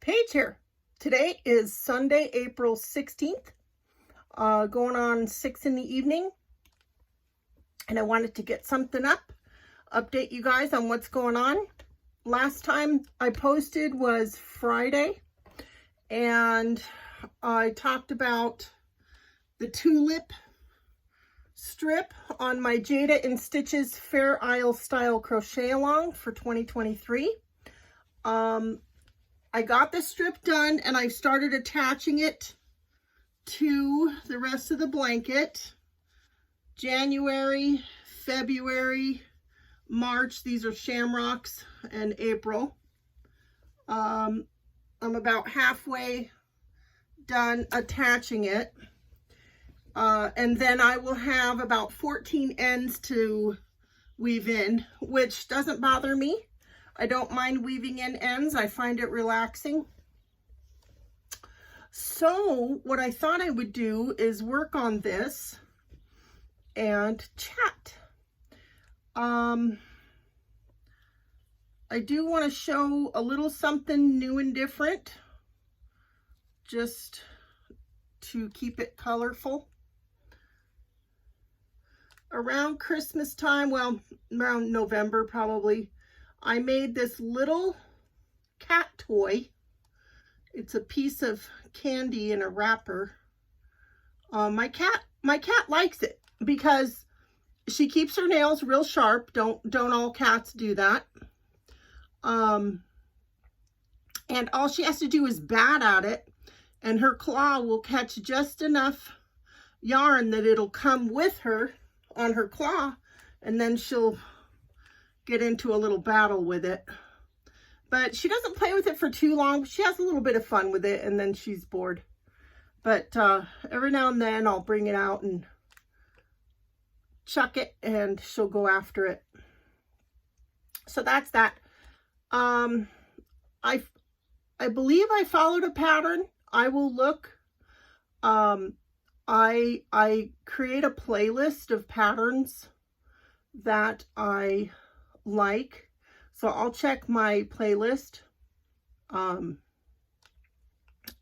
Paige here. Today is Sunday, April 16th, going on 6 in the evening. And I wanted to get something up, update you guys on what's going on. Last time I posted was Friday, and I talked about the tulip strip on my Jada and Stitches Fair Isle style crochet along for 2023. I got the strip done and I started attaching it to the rest of the blanket. January, February, March, these are shamrocks, and April. I'm about halfway done attaching it. And then I will have about 14 ends to weave in, which doesn't bother me. I don't mind weaving in ends. I find it relaxing. So what I thought I would do is work on this and chat. I do want to show a little something new and different, just to keep it colorful. Around Christmas time, well, around November probably, I made this little cat toy. It's a piece of candy in a wrapper. My cat likes it because she keeps her nails real sharp. Don't all cats do that? And all she has to do is bat at it, and her claw will catch just enough yarn that it'll come with her on her claw, and then she'll get into a little battle with it. But she doesn't play with it for too long. She has a little bit of fun with it, and then she's bored. But every now and then I'll bring it out and chuck it, and she'll go after it. So that's that. I believe I followed a pattern. I will look. I create a playlist of patterns that I like. So I'll check my playlist, and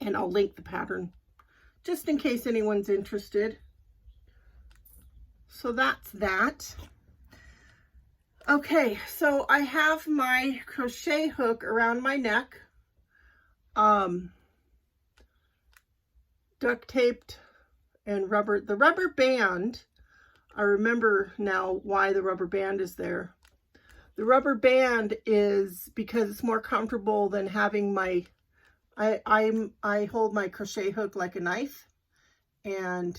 I'll link the pattern just in case anyone's interested. So that's that. Okay, so I have my crochet hook around my neck, duct taped and rubber. The rubber band, I remember now why the rubber band is there. The rubber band is because it's more comfortable than having my, I hold my crochet hook like a knife, and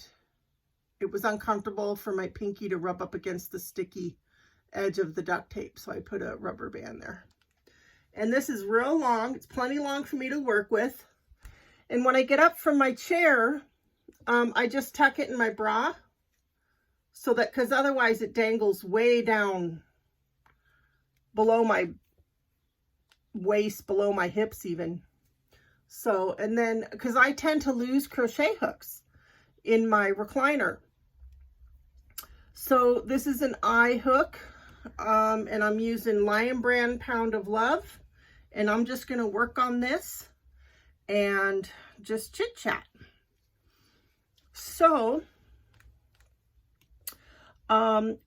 it was uncomfortable for my pinky to rub up against the sticky edge of the duct tape, so I put a rubber band there. And this is real long. It's plenty long for me to work with. And when I get up from my chair, I just tuck it in my bra, so that, because otherwise it dangles way down below my waist, below my hips even. So, and then, because I tend to lose crochet hooks in my recliner. So this is an eye hook, and I'm using Lion Brand Pound of Love, and I'm just going to work on this and just chit chat. So,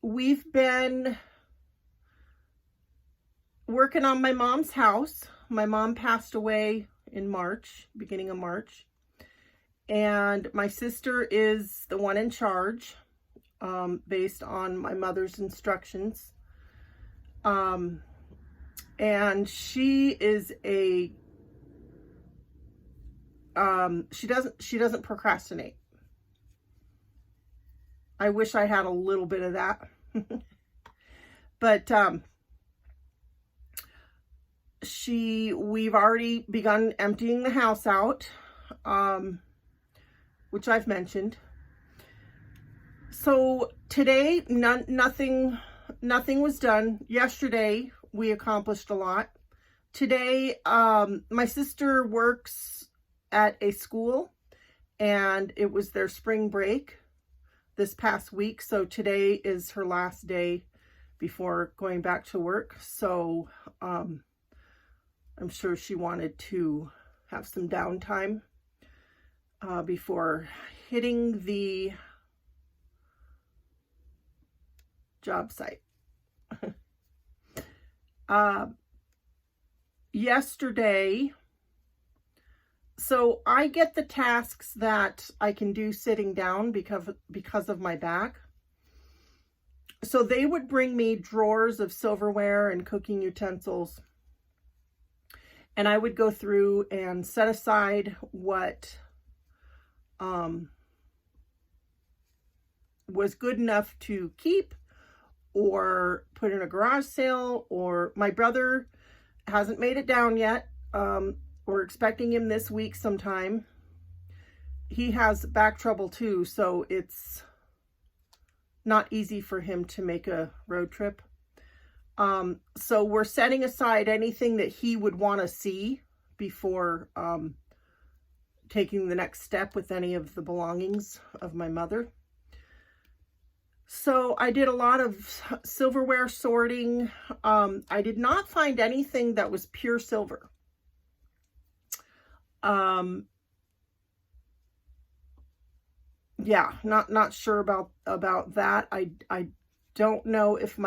we've been working on my mom's house. My mom passed away in March, beginning of March, and my sister is the one in charge, based on my mother's instructions. And she is a, she doesn't procrastinate. I wish I had a little bit of that. But, we've already begun emptying the house out, which I've mentioned. So today, nothing was done. Yesterday, we accomplished a lot. Today, my sister works at a school, and it was their spring break this past week. So today is her last day before going back to work. So, I'm sure she wanted to have some downtime before hitting the job site. Yesterday, so I get the tasks that I can do sitting down because of my back. So they would bring me drawers of silverware and cooking utensils, and I would go through and set aside what was good enough to keep or put in a garage sale. Or my brother hasn't made it down yet. We're expecting him this week sometime. He has back trouble too, so it's not easy for him to make a road trip. So we're setting aside anything that he would want to see before taking the next step with any of the belongings of my mother. So I did a lot of silverware sorting. I did not find anything that was pure silver. Yeah, not sure about that. I don't know if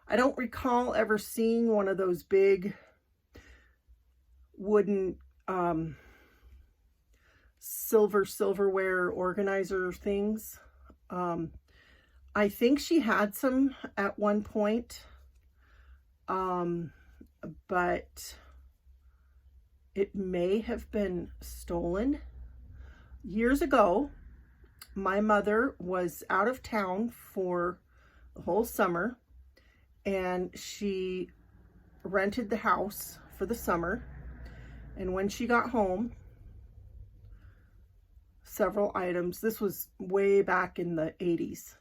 I don't recall ever seeing one of those big wooden silverware organizer things. I think she had some at one point, but it may have been stolen. Years ago, my mother was out of town for the whole summer, and she rented the house for the summer. And when she got home, several items, this was way back in the 80s,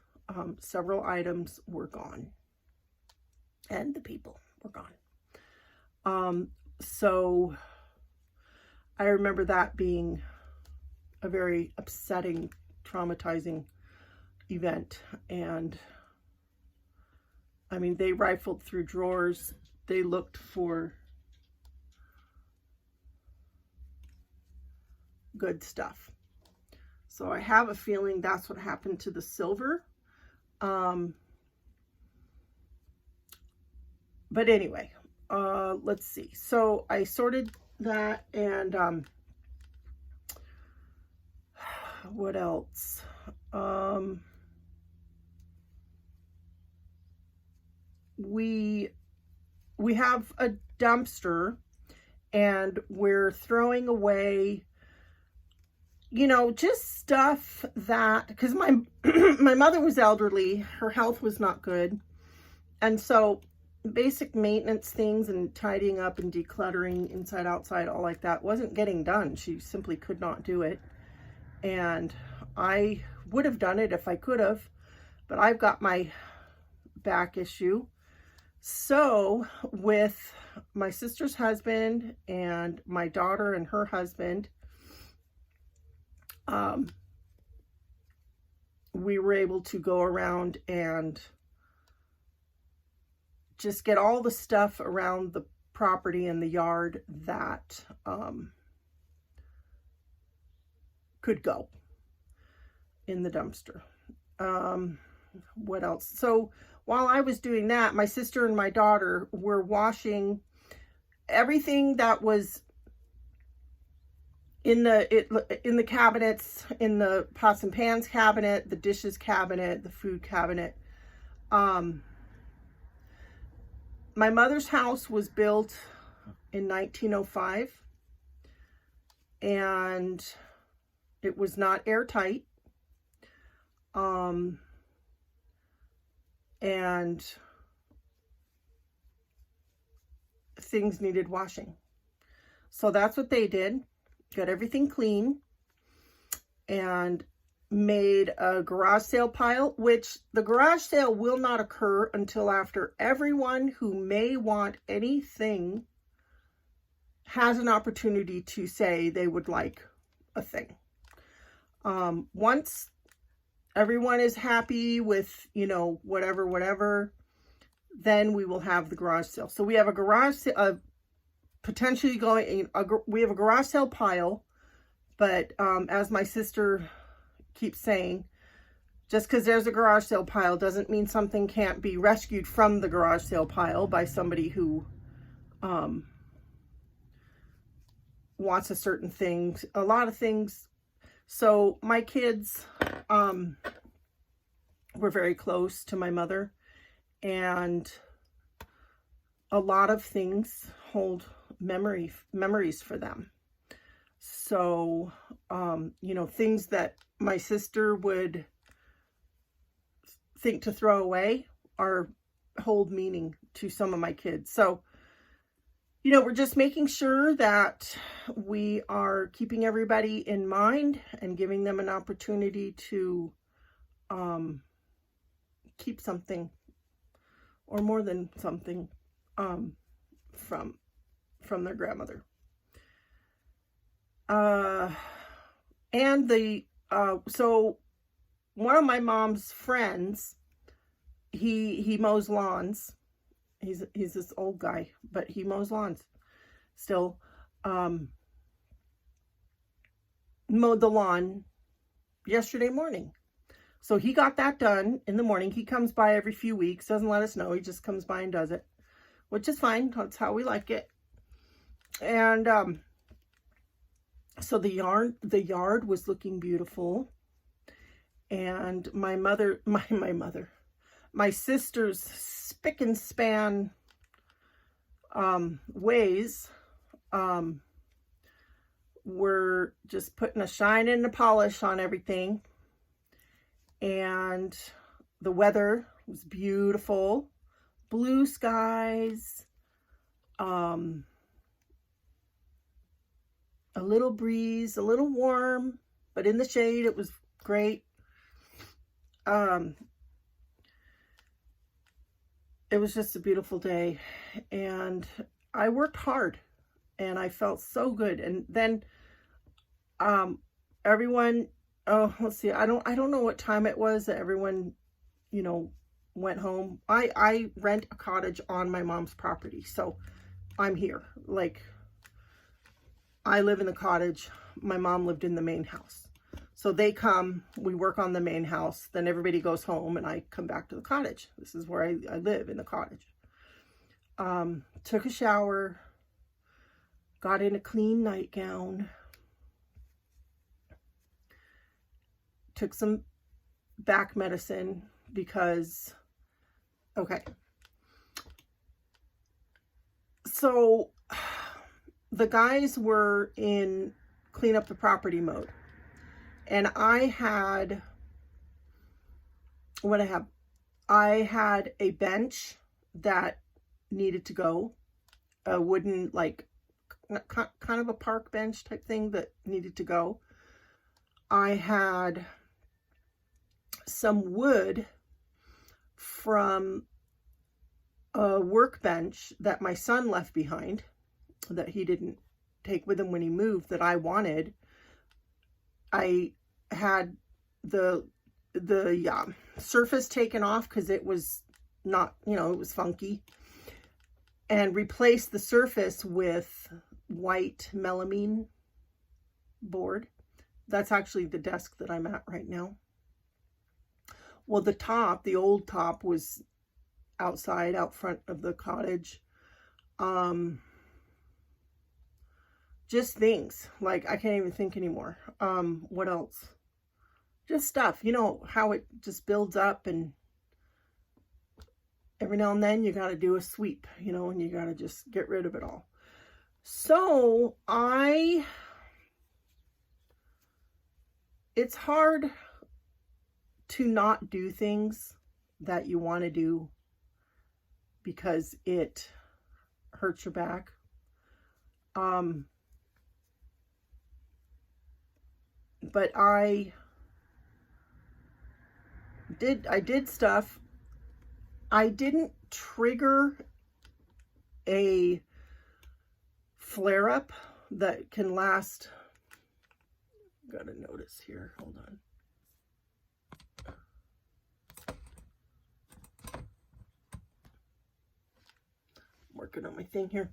several items were gone, and the people were gone. So I remember that being a very upsetting, traumatizing event. And I mean, they rifled through drawers. They looked for good stuff. So I have a feeling that's what happened to the silver. But anyway, let's see. So I sorted that, and what else? We have a dumpster, and we're throwing away, you know, just stuff that, because my my mother was elderly, her health was not good, and so basic maintenance things and tidying up and decluttering inside, outside, all like that wasn't getting done. She simply could not do it. And I would have done it if I could have, but I've got my back issue. So with my sister's husband and my daughter and her husband, we were able to go around and just get all the stuff around the property and the yard that could go in the dumpster. What else? So while I was doing that, my sister and my daughter were washing everything that was in the cabinets, in the pots and pans cabinet, the dishes cabinet, the food cabinet. My mother's house was built in 1905, and it was not airtight. And things needed washing. So that's what they did. Got everything clean and made a garage sale pile, which the garage sale will not occur until after everyone who may want anything has an opportunity to say they would like a thing. Once everyone is happy with, you know, whatever, then we will have the garage sale. So we have a garage sale, potentially going, we have a garage sale pile, but as my sister keeps saying, just because there's a garage sale pile doesn't mean something can't be rescued from the garage sale pile by somebody who wants a certain thing, a lot of things. So my kids were very close to my mother, and a lot of things hold memories for them. So, you know, things that my sister would think to throw away hold meaning to some of my kids. So, you know, we're just making sure that we are keeping everybody in mind and giving them an opportunity to keep something, or more than something, from their grandmother. And so one of my mom's friends, he mows lawns. He's this old guy, but he mows lawns still. Mowed the lawn yesterday morning. So he got that done in the morning. He comes by every few weeks, doesn't let us know. He just comes by and does it, which is fine. That's how we like it. And so the yard was looking beautiful. And my sister's spick and span ways were just putting a shine and a polish on everything. And the weather was beautiful, blue skies, a little breeze, a little warm, but in the shade it was great. It was just a beautiful day, and I worked hard, and I felt so good. And then everyone, oh, let's see, I don't know what time it was that everyone, you know, went home. I rent a cottage on my mom's property, so I'm here. Like, I live in the cottage. My mom lived in the main house. So they come, we work on the main house, then everybody goes home, and I come back to the cottage. This is where I live, in the cottage. Took a shower, got in a clean nightgown, took some back medicine because, okay. So the guys were in clean up the property mode. And I had a bench that needed to go, a wooden, like, kind of a park bench type thing that needed to go. I had some wood from a workbench that my son left behind, that he didn't take with him when he moved, that I wanted. I had the surface taken off because it was not, you know, it was funky, and replaced the surface with white melamine board. That's actually the desk that I'm at right now. Well, the old top was outside, out front of the cottage. Just things, like, I can't even think anymore. What else? Just stuff, you know, how it just builds up, and every now and then you got to do a sweep, you know, and you got to just get rid of it all. So it's hard to not do things that you want to do because it hurts your back. But I did stuff. I didn't trigger a flare-up that can last. Got a notice here. Hold on. Working on my thing here.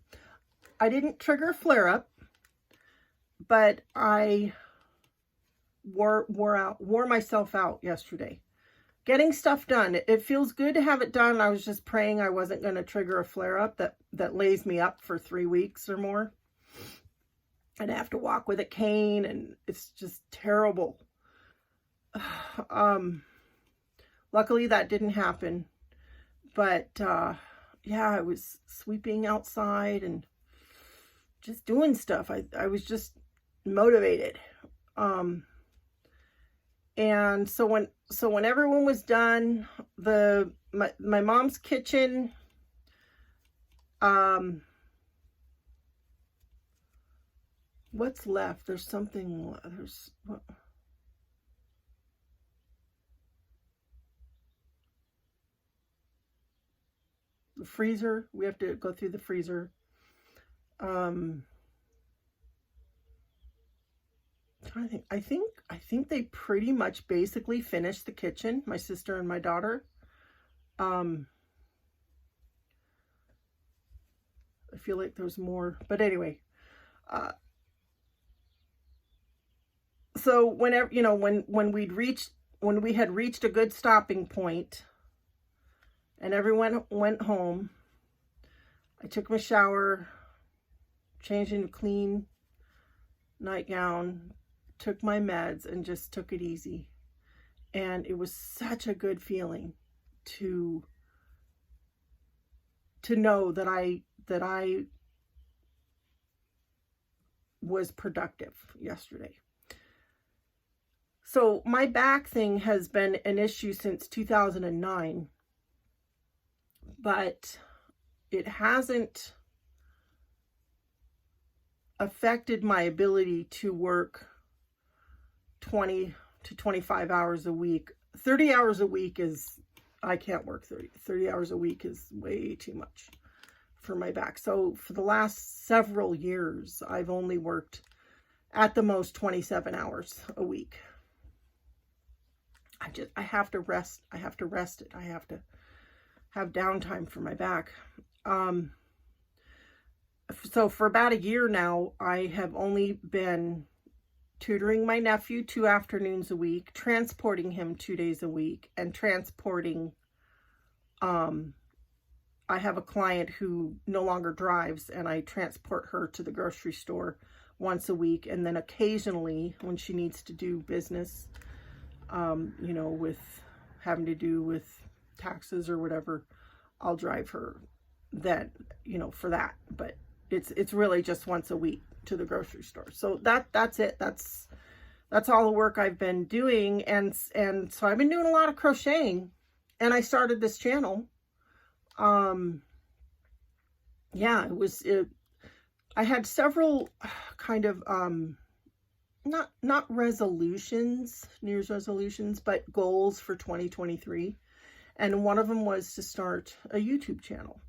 I didn't trigger a flare-up, but I wore myself out yesterday. Getting stuff done. It feels good to have it done. I was just praying I wasn't going to trigger a flare-up that lays me up for 3 weeks or more. And I have to walk with a cane, and it's just terrible. Luckily that didn't happen. But yeah, I was sweeping outside and just doing stuff. I was just motivated. And so when everyone was done, my mom's kitchen, what's left? There's something, the freezer. We have to go through the freezer. Trying to think. I think they pretty much basically finished the kitchen, my sister and my daughter. I feel like there's more, but anyway. So whenever, you know, when we had reached a good stopping point, and everyone went home, I took my shower, changed into a clean nightgown, took my meds, and just took it easy. And it was such a good feeling to know that I was productive yesterday. So my back thing has been an issue since 2009, but it hasn't affected my ability to work 20 to 25 hours a week. 30 hours a week is, I can't work 30 hours a week is way too much for my back. So for the last several years, I've only worked at the most 27 hours a week. I have to rest. I have to rest it. I have to have downtime for my back. So for about a year now, I have only been tutoring my nephew 2 afternoons a week, transporting him 2 days a week, and transporting, I have a client who no longer drives, and I transport her to the grocery store once a week. And then occasionally when she needs to do business, you know, with having to do with taxes or whatever, I'll drive her then, you know, for that. But it's really just once a week to the grocery store. So that's it. That's all the work I've been doing. And so I've been doing a lot of crocheting, and I started this channel. Yeah, I had several kind of, not resolutions, New Year's resolutions, but goals for 2023. And one of them was to start a YouTube channel.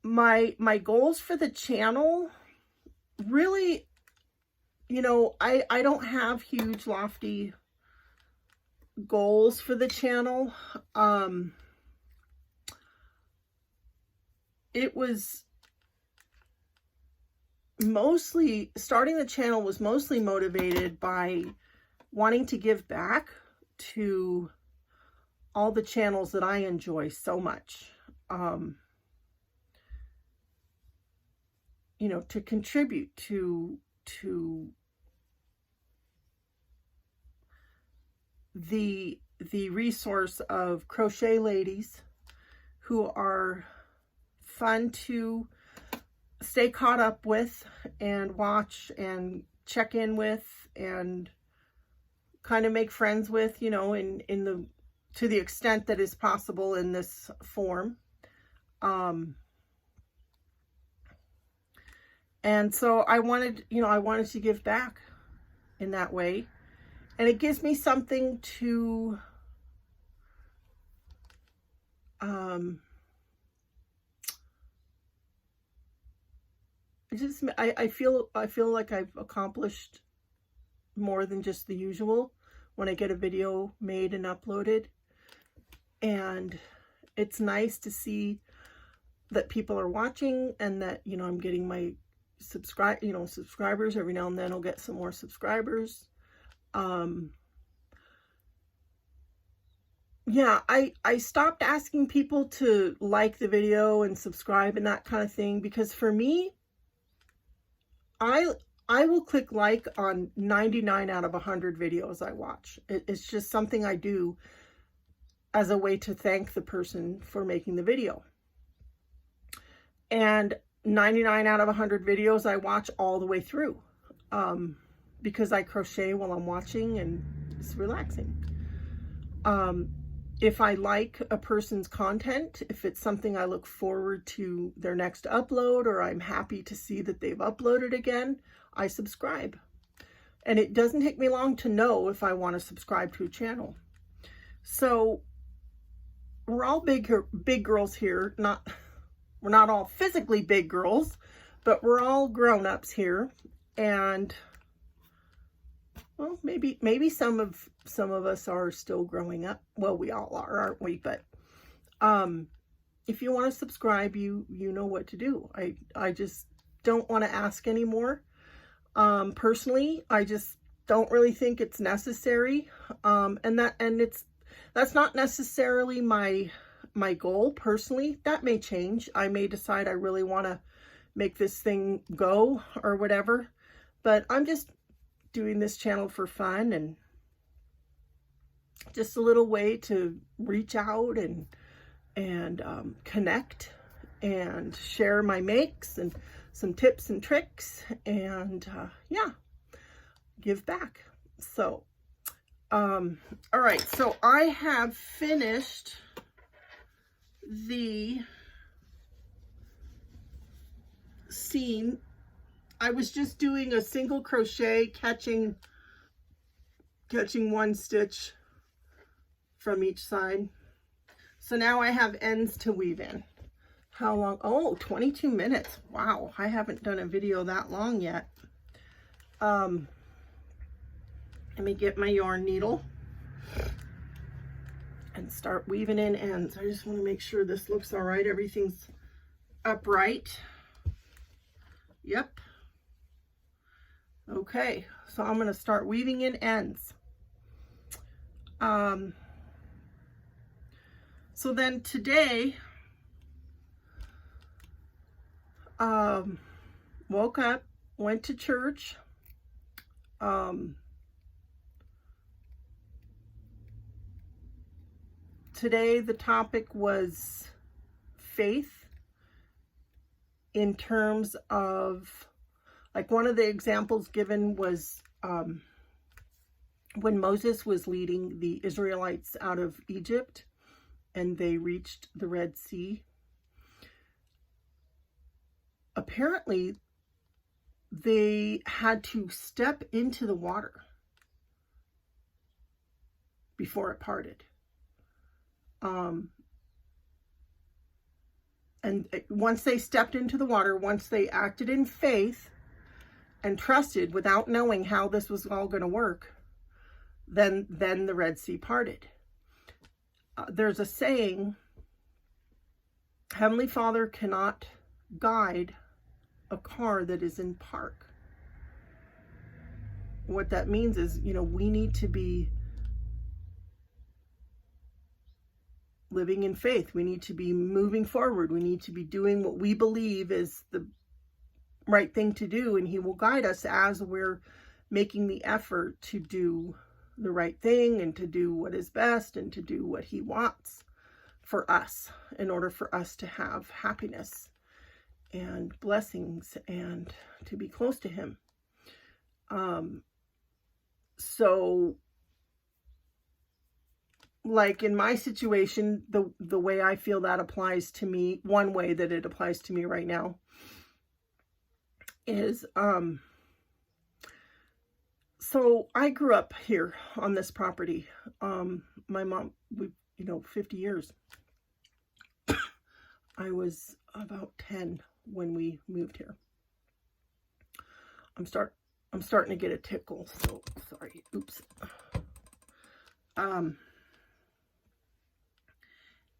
My goals for the channel, really, you know, I don't have huge lofty goals for the channel. It was mostly, starting the channel was mostly motivated by wanting to give back to all the channels that I enjoy so much. You know, to contribute to the resource of crochet ladies who are fun to stay caught up with and watch and check in with and kind of make friends with, you know, to the extent that is possible in this form. And so I wanted to give back in that way. And it gives me something to, I feel like I've accomplished more than just the usual when I get a video made and uploaded. And it's nice to see that people are watching, and that, you know, I'm getting my subscribers. Every now and then I'll get some more subscribers. Yeah, I stopped asking people to like the video and subscribe and that kind of thing, because for me, I will click like on 99 out of 100 videos I watch. It's just something I do as a way to thank the person for making the video. And 99 out of 100 videos I watch all the way through, because I crochet while I'm watching and it's relaxing. If I like a person's content, if it's something I look forward to their next upload, or I'm happy to see that they've uploaded again, I subscribe. And it doesn't take me long to know if I want to subscribe to a channel. So we're all big girls here. We're not all physically big girls, but we're all grown-ups here. And well, maybe some of us are still growing up. Well, we all are, aren't we? But if you want to subscribe, you know what to do. I just don't want to ask anymore. Personally, I just don't really think it's necessary. And that's not necessarily my goal personally. That may change. I may decide I really want to make this thing go or whatever. But I'm just doing this channel for fun, and just a little way to reach out and connect and share my makes and some tips and tricks, and yeah, give back. So all right, so I have finished the scene. I was just doing a single crochet, catching one stitch from each side. So now I have ends to weave in. How long? Oh, 22 minutes. Wow, I haven't done a video that long yet. Let me get my yarn needle and start weaving in ends. I just want to make sure this looks all right. Everything's upright. Yep. Okay, so I'm going to start weaving in ends. So then today, woke up, went to church. Today the topic was faith, in terms of, like, one of the examples given was when Moses was leading the Israelites out of Egypt and they reached the Red Sea. Apparently, they had to step into the water before it parted. And once they stepped into the water, once they acted in faith and trusted without knowing how this was all going to work, then the Red Sea parted. There's a saying, Heavenly Father cannot guide a car that is in park. What that means is, you know, we need to be living in faith. We need to be moving forward. We need to be doing what we believe is the right thing to do, and He will guide us as we're making the effort to do the right thing and to do what is best and to do what He wants for us in order for us to have happiness and blessings and to be close to Him. So, like in my situation, the way I feel that applies to me, one way that it applies to me right now is, so I grew up here on this property. My mom, 50 years. I was about 10 when we moved here. I'm starting to get a tickle, so sorry. Oops.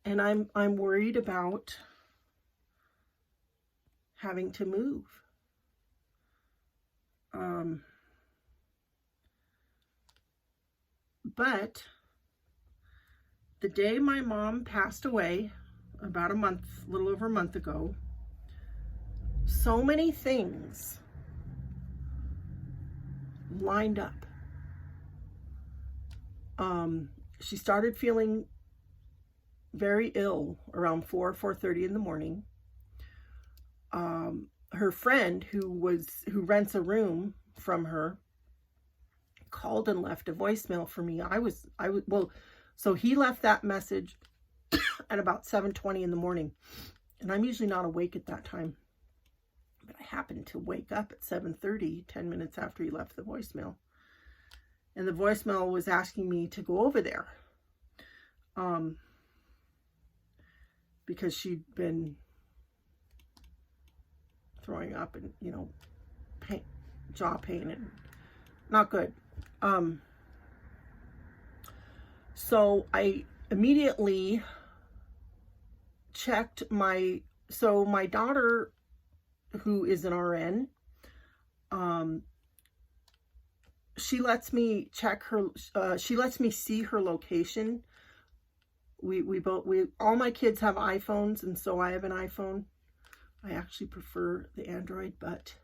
And I'm worried about having to move. But the day my mom passed away, about a little over a month ago, so many things lined up. She started feeling very ill around 4:30 in the morning. Her friend who rents a room from her called and left a voicemail for me. So he left that message at about 7:20 in the morning, and I'm usually not awake at that time, but I happened to wake up at 7:30, 10 minutes after he left the voicemail, and the voicemail was asking me to go over there, because she'd been throwing up and, jaw pain and not good. So I immediately checked my daughter, who is an RN, she lets me check her, she lets me see her location. All my kids have iPhones, and so I have an iPhone. I actually prefer the Android, but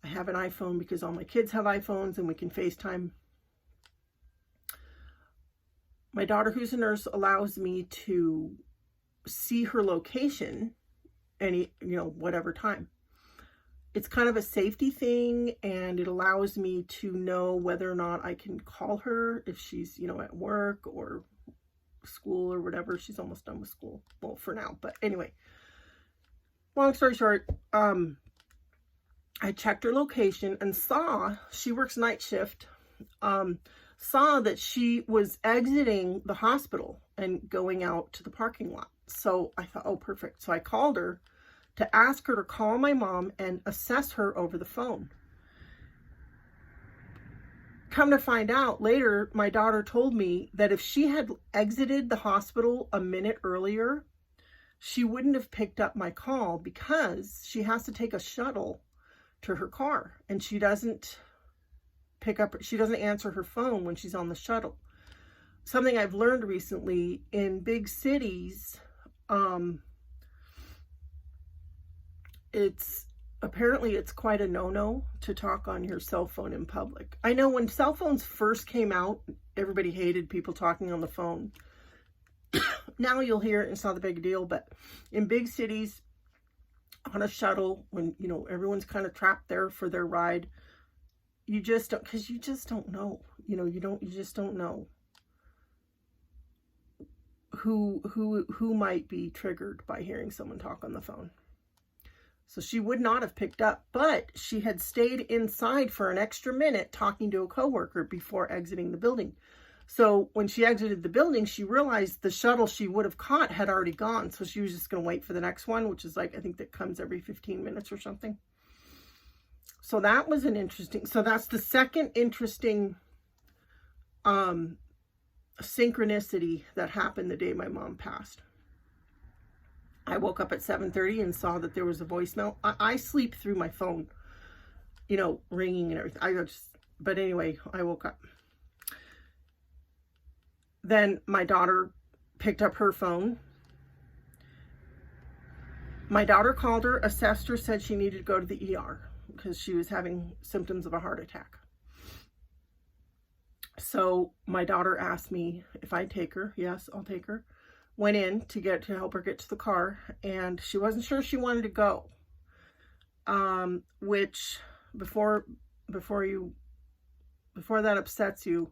I have an iPhone because all my kids have iPhones and we can FaceTime. My daughter, who's a nurse, allows me to see her location whatever time. It's kind of a safety thing, and it allows me to know whether or not I can call her if she's, at work or school or whatever. She's almost done with school. Well, for now, but anyway. Long story short, I checked her location and saw she works night shift. Saw that she was exiting the hospital and going out to the parking lot. So I thought, oh, perfect. So I called her to ask her to call my mom and assess her over the phone. Come to find out later, my daughter told me that if she had exited the hospital a minute earlier, she wouldn't have picked up my call because she has to take a shuttle to her car, and she doesn't answer her phone when she's on the shuttle. Something I've learned recently, in big cities, it's quite a no-no to talk on your cell phone in public. I know when cell phones first came out, everybody hated people talking on the phone. Now you'll hear it, and it's not a big deal, but in big cities, on a shuttle, when, everyone's kind of trapped there for their ride, you just don't, because you just don't know, you just don't know who might be triggered by hearing someone talk on the phone. So she would not have picked up, but she had stayed inside for an extra minute talking to a coworker before exiting the building. So when she exited the building, she realized the shuttle she would have caught had already gone. So she was just going to wait for the next one, which is I think that comes every 15 minutes or something. So that was so that's the second interesting synchronicity that happened the day my mom passed. I woke up at 7:30 and saw that there was a voicemail. I sleep through my phone, ringing and everything. But anyway, I woke up. Then my daughter picked up her phone. My daughter called her, assessed her, said she needed to go to the ER because she was having symptoms of a heart attack. So my daughter asked me if I'd take her. Yes, I'll take her. Went in to help her get to the car, and she wasn't sure she wanted to go. Which before that upsets you,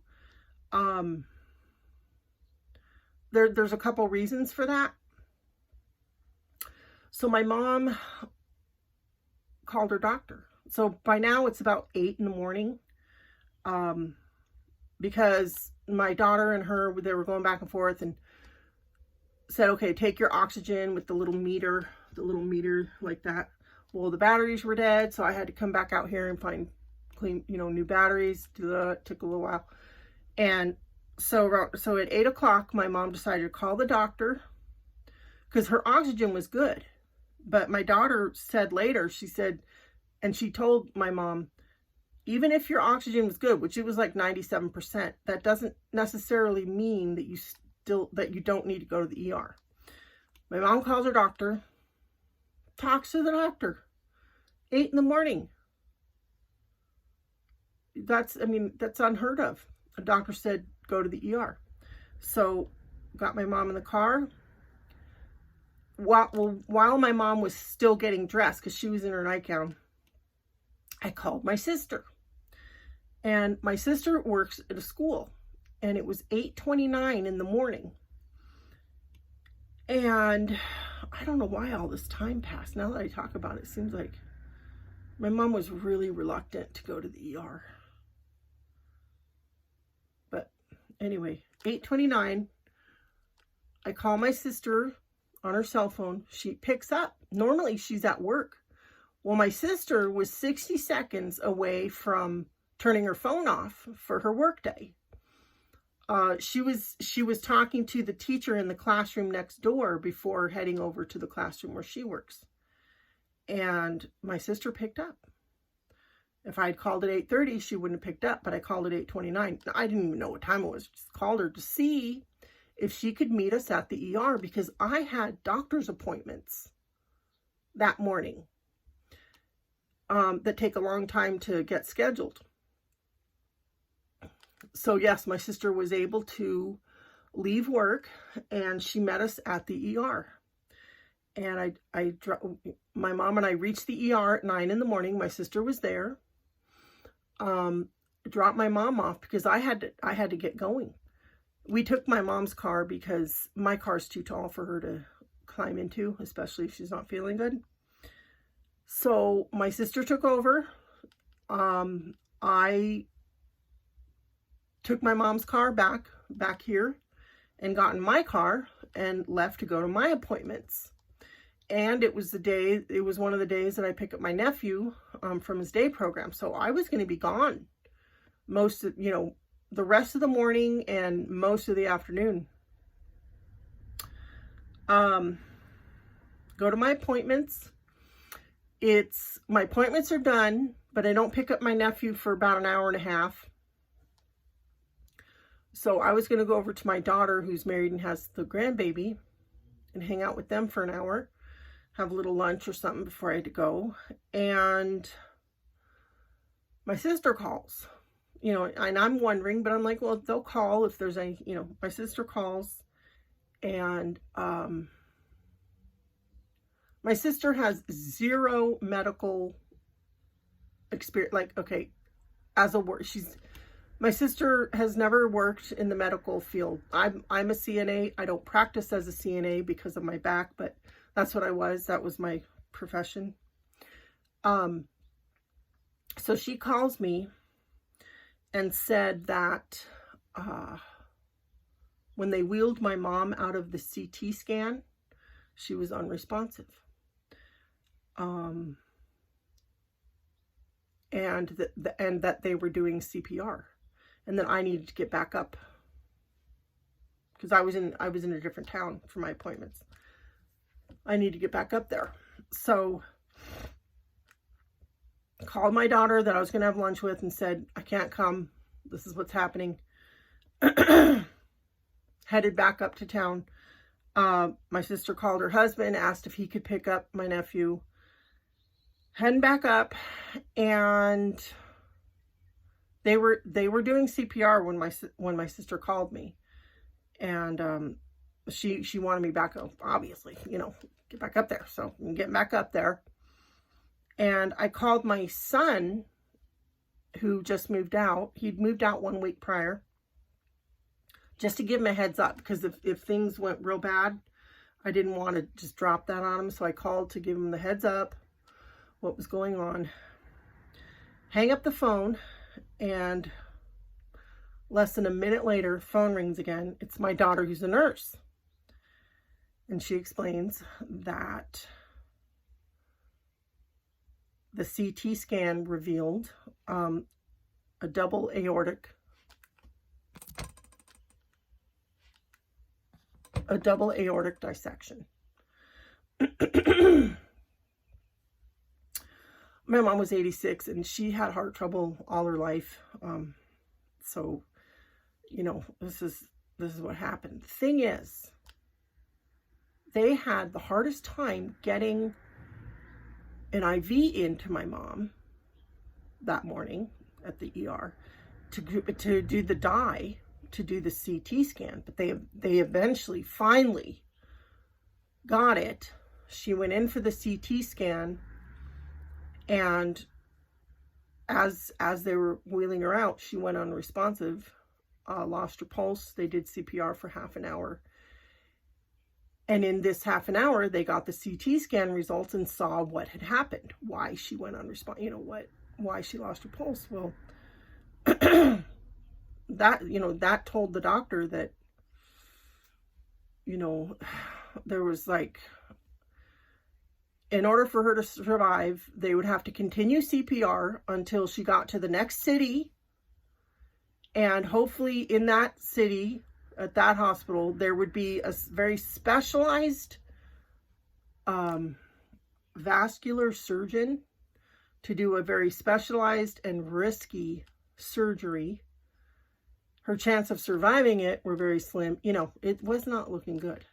there's a couple reasons for that. So my mom called her doctor. So by now it's about 8 in the morning, because my daughter and her, they were going back and forth, and said, okay, take your oxygen with the little meter like that. Well, the batteries were dead, so I had to come back out here and find new batteries. Took a little while. And so at 8 o'clock, my mom decided to call the doctor because her oxygen was good. But my daughter said later, she said, and she told my mom, even if your oxygen was good, which it was like 97%, that doesn't necessarily mean that you don't need to go to the ER. My mom calls her doctor, talks to the doctor, 8 in the morning. That's unheard of. A doctor said, go to the ER. So got my mom in the car. While my mom was still getting dressed, because she was in her nightgown, I called my sister. And my sister works at a school. And it was 8:29 in the morning. And I don't know why all this time passed. Now that I talk about it, it seems like my mom was really reluctant to go to the ER. But anyway, 8:29, I call my sister on her cell phone. She picks up. Normally she's at work. Well, my sister was 60 seconds away from turning her phone off for her workday. She was talking to the teacher in the classroom next door before heading over to the classroom where she works. And my sister picked up. If I had called at 8:30, she wouldn't have picked up, but I called at 8:29. I didn't even know what time it was. Just called her to see if she could meet us at the ER, because I had doctor's appointments that morning that take a long time to get scheduled. So yes, my sister was able to leave work, and she met us at the ER. And my mom and I reached the ER at 9 in the morning. My sister was there. Dropped my mom off because I had to get going. We took my mom's car because my car's too tall for her to climb into, especially if she's not feeling good. So my sister took over. I took my mom's car back here and got in my car and left to go to my appointments. And it was one of the days that I pick up my nephew from his day program. So I was going to be gone the rest of the morning and most of the afternoon. Go to my appointments. My appointments are done, but I don't pick up my nephew for about an hour and a half. So I was going to go over to my daughter, who's married and has the grandbaby, and hang out with them for an hour, have a little lunch or something before I had to go. And my sister calls, and I'm wondering, but I'm like, well, they'll call if there's any, my sister calls, and my sister has zero medical experience. Like, okay, my sister has never worked in the medical field. I'm a CNA. I don't practice as a CNA because of my back, but that's what I was. That was my profession. So she calls me and said that when they wheeled my mom out of the CT scan, she was unresponsive. And that they were doing CPR. And then I needed to get back up because I was in a different town for my appointments. I need to get back up there. So I called my daughter that I was going to have lunch with and said, I can't come. This is what's happening. Headed back up to town. My sister called her husband, asked if he could pick up my nephew. Heading back up, and they were doing CPR when my sister called me, and she wanted me back up, obviously, get back up there. So I'm getting back up there, and I called my son, who just moved out. He'd moved out 1 week prior, just to give him a heads up, because if things went real bad, I didn't want to just drop that on him. So I called to give him the heads up what was going on. Hang up the phone, and less than a minute later, phone rings again. It's my daughter, who's a nurse, and she explains that the CT scan revealed a double aortic dissection. My mom was 86 and she had heart trouble all her life. So, you know, this is what happened. The thing is, they had the hardest time getting an IV into my mom that morning at the ER to do the dye, to do the CT scan. But they eventually, finally got it. She went in for the CT scan, and as they were wheeling her out, she went unresponsive, lost her pulse. They did CPR for half an hour. And in this half an hour, they got the CT scan results and saw what had happened, why she went unresponsive, you know, why she lost her pulse. Well, that told the doctor that, you know, there was like, in order for her to survive, they would have to continue CPR until she got to the next city. And hopefully in that city, at that hospital, there would be a very specialized vascular surgeon to do a very specialized and risky surgery. Her chance of surviving it were very slim. You know, it was not looking good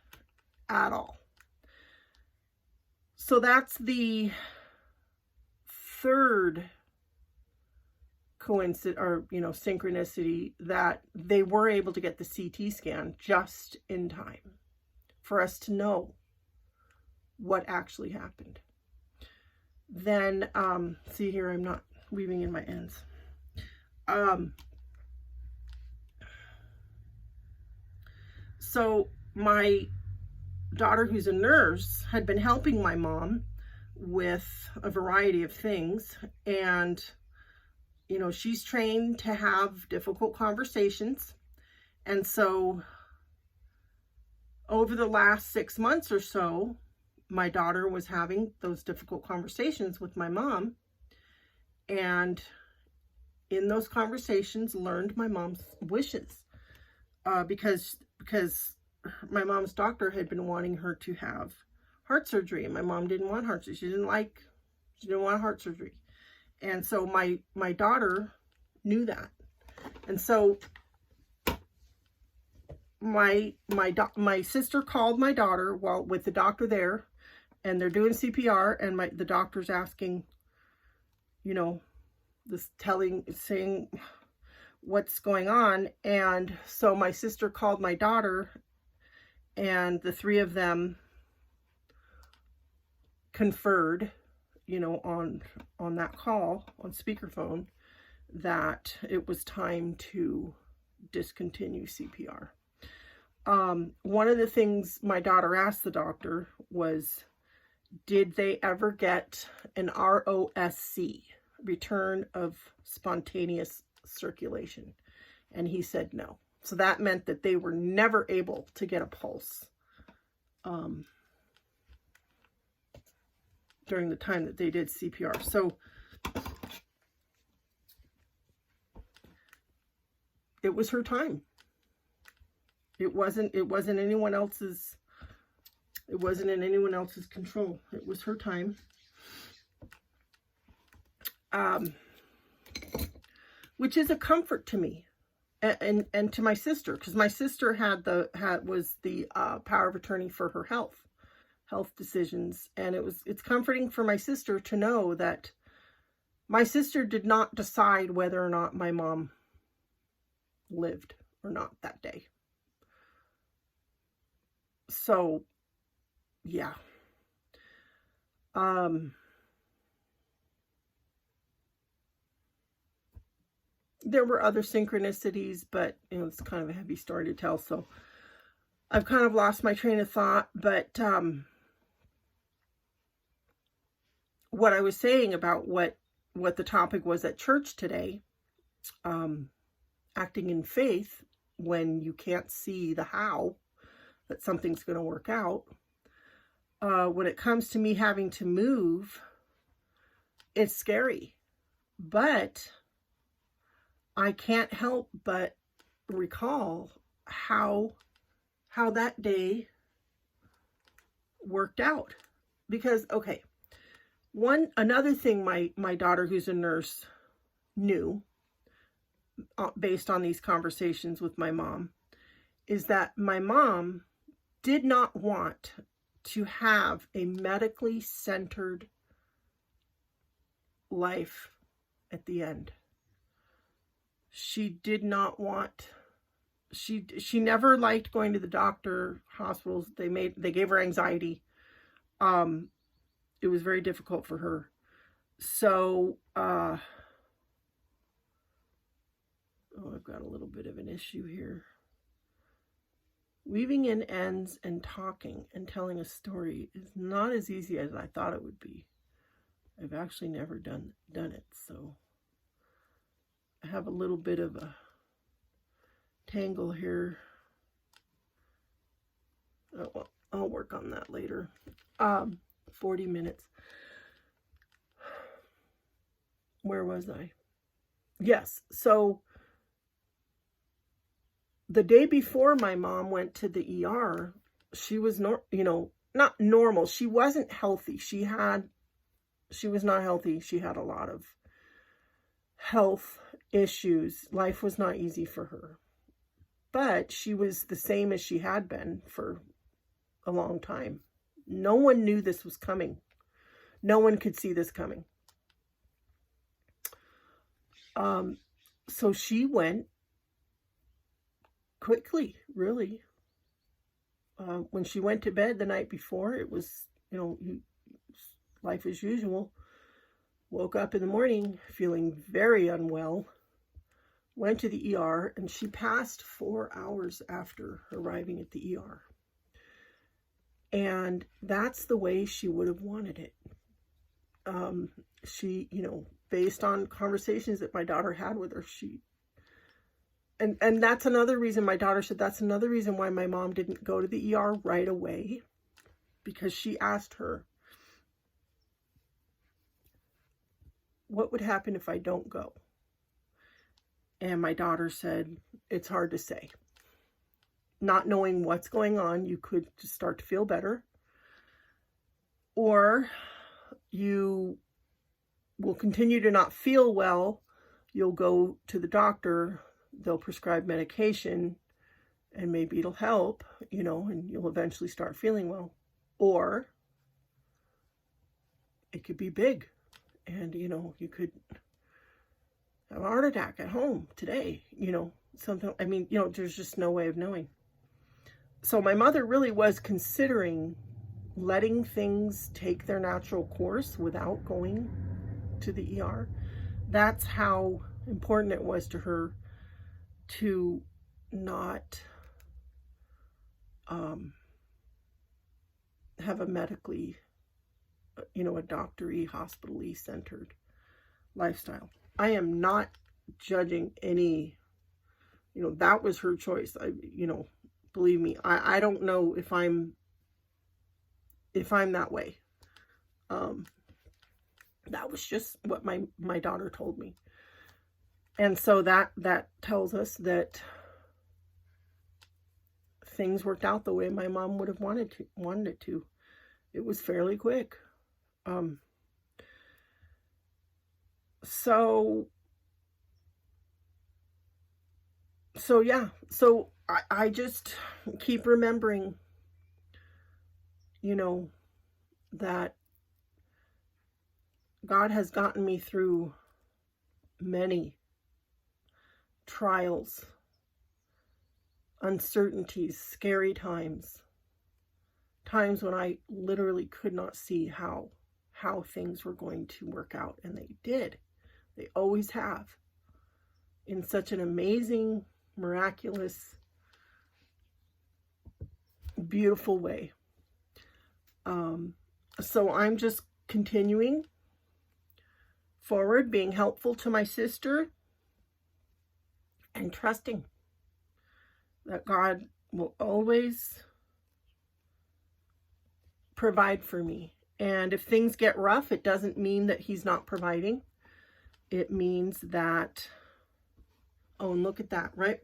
at all. So that's the third coincidence, or, you know, synchronicity, that they were able to get the CT scan just in time for us to know what actually happened. Then, see here, I'm not weaving in my ends. So my daughter, who's a nurse, had been helping my mom with a variety of things, and you know, she's trained to have difficult conversations. And so over the last 6 months or so, my daughter was having those difficult conversations with my mom, and in those conversations learned my mom's wishes, because my mom's doctor had been wanting her to have heart surgery, and my mom didn't want heart surgery. She didn't want heart surgery. And so my daughter knew that. And so my sister called my daughter while with the doctor there, and they're doing CPR, and the doctor's asking, you know, saying what's going on. And so my sister called my daughter, and the three of them conferred, you know, on that call on speakerphone, that it was time to discontinue CPR. One of the things my daughter asked the doctor was, did they ever get an ROSC, return of spontaneous circulation? And he said no. So that meant that they were never able to get a pulse during the time that they did CPR. So it was her time. It wasn't anyone else's, it wasn't in anyone else's control. It was her time. Which is a comfort to me and to my sister, because my sister was the power of attorney for her health decisions, and it's comforting for my sister to know that my sister did not decide whether or not my mom lived or not that day. So yeah. There were other synchronicities, but you know, it's kind of a heavy story to tell, so I've kind of lost my train of thought. But what I was saying about what the topic was at church today, acting in faith when you can't see the how that something's going to work out. When it comes to me having to move, it's scary, but I can't help but recall how that day worked out. Because, okay, Another thing my daughter, who's a nurse, knew based on these conversations with my mom is that my mom did not want to have a medically centered life at the end. She did not want, she never liked going to the doctor, hospitals. They gave her anxiety. It was very difficult for her. So, oh, I've got a little bit of an issue here. Weaving in ends and talking and telling a story is not as easy as I thought it would be. I've actually never done it, so I have a little bit of a tangle here. Oh, I'll work on that later. 40 minutes. Where was I? Yes, so the day before my mom went to the ER, she was not normal. She wasn't healthy. She was not healthy. She had a lot of health issues. Life was not easy for her. But she was the same as she had been for a long time. No one knew this was coming. No one could see this coming. So she went quickly, really. When she went to bed the night before, it was, life as usual. Woke up in the morning feeling very unwell. Went to the ER, and she passed 4 hours after arriving at the ER. And that's the way she would have wanted it. She, based on conversations that my daughter had with her, and that's another reason my daughter said that's another reason why my mom didn't go to the ER right away, because she asked her, what would happen if I don't go? And my daughter said, it's hard to say. Not knowing what's going on, you could just start to feel better, or you will continue to not feel well. You'll go to the doctor, they'll prescribe medication, and maybe it'll help, and you'll eventually start feeling well. Or it could be big, and, you could have a heart attack at home today, something. There's just no way of knowing. So my mother really was considering letting things take their natural course without going to the ER. That's how important it was to her to not have a medically, a doctory, hospital-y centered lifestyle. I am not judging any, that was her choice. Believe me, I don't know if I'm that way. That was just what my daughter told me. And so that tells us that things worked out the way my mom would have wanted it to. It was fairly quick. So yeah. So I just keep remembering, that God has gotten me through many trials, uncertainties, scary times when I literally could not see how things were going to work out, and they did. They always have, in such an amazing, miraculous, beautiful way. So I'm just continuing forward, being helpful to my sister, and trusting that God will always provide for me. And if things get rough, it doesn't mean that he's not providing. It means that, oh, and look at that, right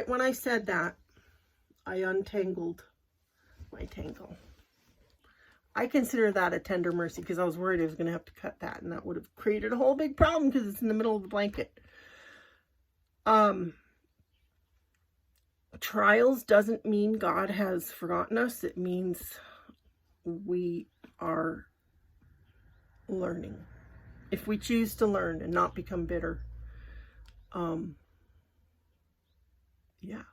when I said that, I untangled my tangle. I consider that a tender mercy because I was worried I was going to have to cut that, and that would have created a whole big problem because it's in the middle of the blanket. Trials doesn't mean God has forgotten us. It means we are learning. If we choose to learn and not become bitter, yeah.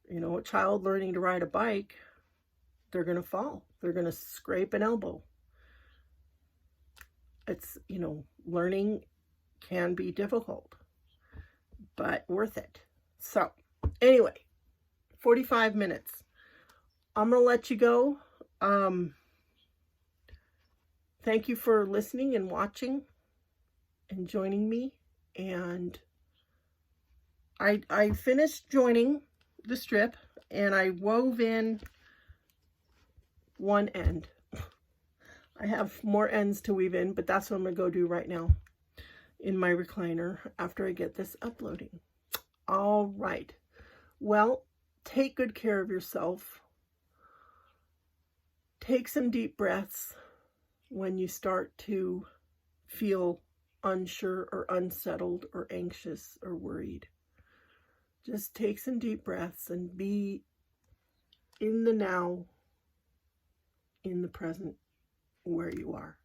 You know, a child learning to ride a bike, they're going to fall. They're going to scrape an elbow. It's, you know, learning can be difficult, but worth it. So, anyway, 45 minutes. I'm going to let you go. Thank you for listening and watching and joining me. And I finished joining the strip, and I wove in one end. I have more ends to weave in, but that's what I'm going to go do right now in my recliner after I get this uploading. All right. Well, take good care of yourself. Take some deep breaths when you start to feel unsure or unsettled or anxious or worried. Just take some deep breaths and be in the now, in the present, where you are.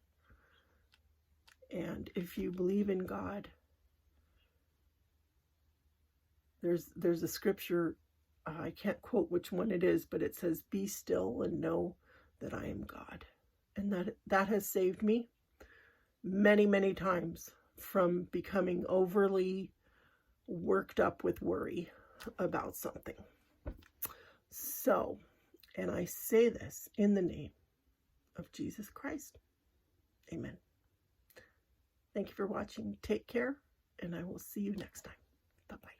And if you believe in God, there's a scripture, I can't quote which one it is, but it says, "Be still and know that I am God." And that has saved me many, many times from becoming overly worked up with worry about something. So, and I say this in the name of Jesus Christ. Amen. Thank you for watching. Take care, and I will see you next time. Bye-bye.